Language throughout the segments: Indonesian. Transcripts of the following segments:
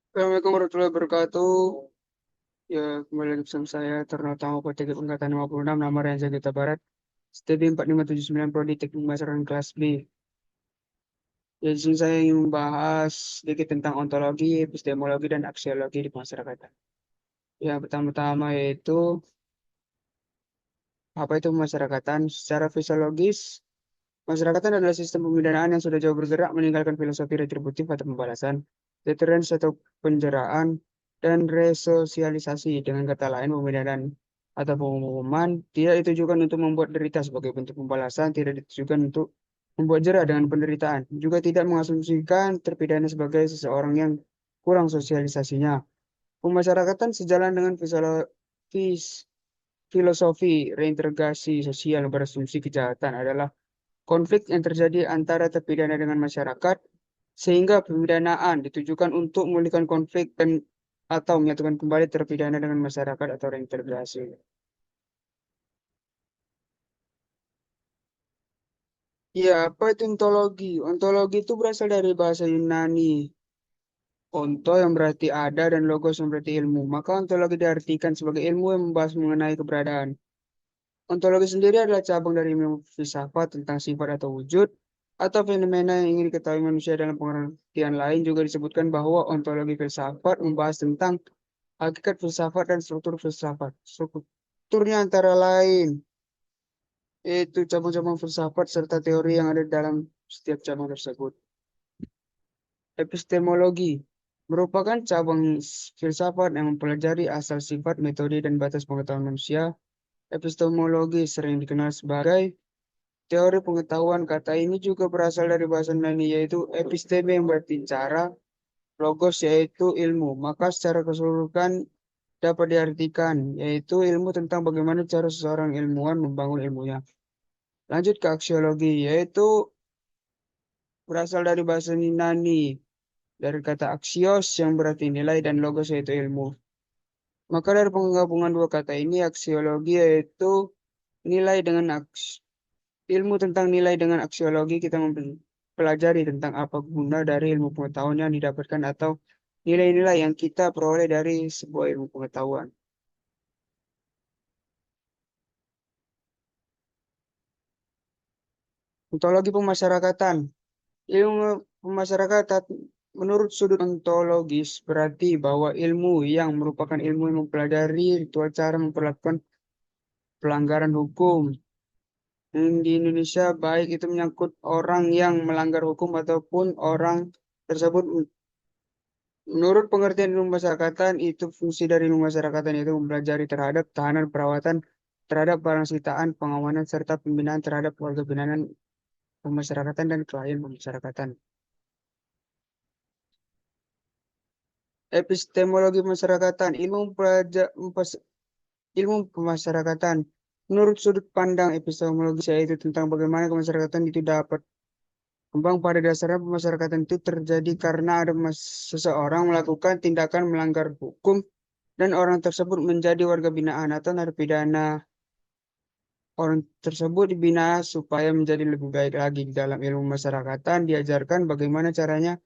Assalamualaikum warahmatullahi wabarakatuh. Ya, kembali lagi bersama saya, Taruna Utama Politeknik Angkatan 56, nama Rianza Gita Barat, STB 4579 Prodi Teknik Pemasaran kelas B. Ya, di sini saya ingin membahas sedikit tentang ontologi, epistemologi, dan aksiologi di masyarakat. Ya, pertama-tama yaitu, apa itu pemasyarakatan? Secara fisiologis, masyarakatan adalah sistem pemidanaan yang sudah jauh bergerak meninggalkan filosofi retributif atau pembalasan, deterrence atau penjaraan, dan resosialisasi. Dengan kata lain, pemidanaan atau pengumuman tidak ditujukan untuk membuat derita sebagai bentuk pembalasan, tidak ditujukan untuk membuat jera dengan penderitaan, juga tidak mengasumsikan terpidana sebagai seseorang yang kurang sosialisasinya. Pemasyarakatan sejalan dengan filosofi reintegrasi sosial berasumsi kejahatan adalah konflik yang terjadi antara terpidana dengan masyarakat, sehingga pemidanaan ditujukan untuk memulihkan konflik dan atau menyatukan kembali terpidana dengan masyarakat atau reintegrasi. Ya, apa itu ontologi? Ontologi itu berasal dari bahasa Yunani. Onto yang berarti ada dan logos yang berarti ilmu. Maka ontologi diartikan sebagai ilmu yang membahas mengenai keberadaan. Ontologi sendiri adalah cabang dari ilmu filsafat tentang sifat atau wujud, atau fenomena yang ingin diketahui manusia. Dalam pengertian lain juga disebutkan bahwa ontologi filsafat membahas tentang hakikat filsafat dan struktur filsafat. Strukturnya antara lain yaitu cabang-cabang filsafat serta teori yang ada dalam setiap cabang tersebut. Epistemologi merupakan cabang filsafat yang mempelajari asal sifat, metode, dan batas pengetahuan manusia. Epistemologi sering dikenal sebagai teori pengetahuan. Kata ini juga berasal dari bahasa Yunani yaitu episteme yang berarti cara, logos yaitu ilmu. Maka secara keseluruhan dapat diartikan yaitu ilmu tentang bagaimana cara seseorang ilmuwan membangun ilmunya. Lanjut ke aksiologi yaitu berasal dari bahasa Yunani dari kata aksios yang berarti nilai dan logos yaitu ilmu. Maka dari penggabungan dua kata ini aksiologi yaitu nilai dengan ilmu tentang nilai dengan aksiologi kita mempelajari tentang apa guna dari ilmu pengetahuan yang didapatkan atau nilai-nilai yang kita peroleh dari sebuah ilmu pengetahuan. Ontologi pemasyarakatan. Ilmu pemasyarakatan menurut sudut ontologis berarti bahwa ilmu yang merupakan ilmu yang mempelajari ritual cara memperlakukan pelanggaran hukum. Di Indonesia baik itu menyangkut orang yang melanggar hukum ataupun orang tersebut. Menurut pengertian ilmu masyarakatan, itu fungsi dari ilmu masyarakatan itu mempelajari terhadap tahanan perawatan terhadap barang sitaan, pengawanan, serta pembinaan terhadap warga binaan pemasyarakatan dan klien pemasyarakatan. Epistemologi pemasyarakatan, ilmu pemasyarakatan. Menurut sudut pandang epistemologis yaitu tentang bagaimana kemasyarakatan itu dapat kembang pada dasarnya pemasyarakatan itu terjadi karena ada seseorang melakukan tindakan melanggar hukum dan orang tersebut menjadi warga binaan atau narapidana. Orang tersebut dibina supaya menjadi lebih baik lagi. Di dalam ilmu masyarakatan diajarkan bagaimana caranya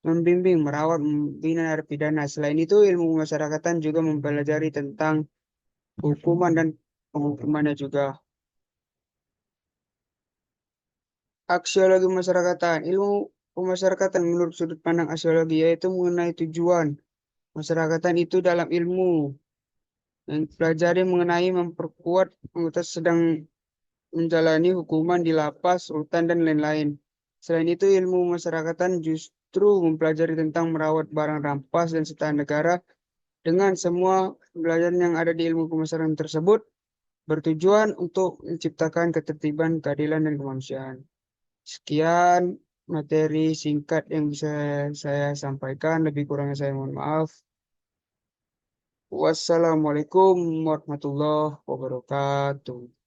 membimbing, merawat, membina narapidana. Selain itu, ilmu masyarakatan juga mempelajari tentang hukuman dan penghukumannya juga. Aksiologi masyarakatan, ilmu pemasyarakatan menurut sudut pandang aksiologi yaitu mengenai tujuan masyarakatan itu dalam ilmu yang dipelajari mengenai memperkuat anggota sedang menjalani hukuman di lapas, rutan, dan lain-lain. Selain itu, ilmu masyarakatan justru mempelajari tentang merawat barang rampas dan sitaan negara dengan semua pembelajaran yang ada di ilmu pemasyarakatan tersebut bertujuan untuk menciptakan ketertiban, keadilan, dan kemanusiaan. Sekian materi singkat yang bisa saya sampaikan. Lebih kurangnya saya mohon maaf. Wassalamualaikum warahmatullahi wabarakatuh.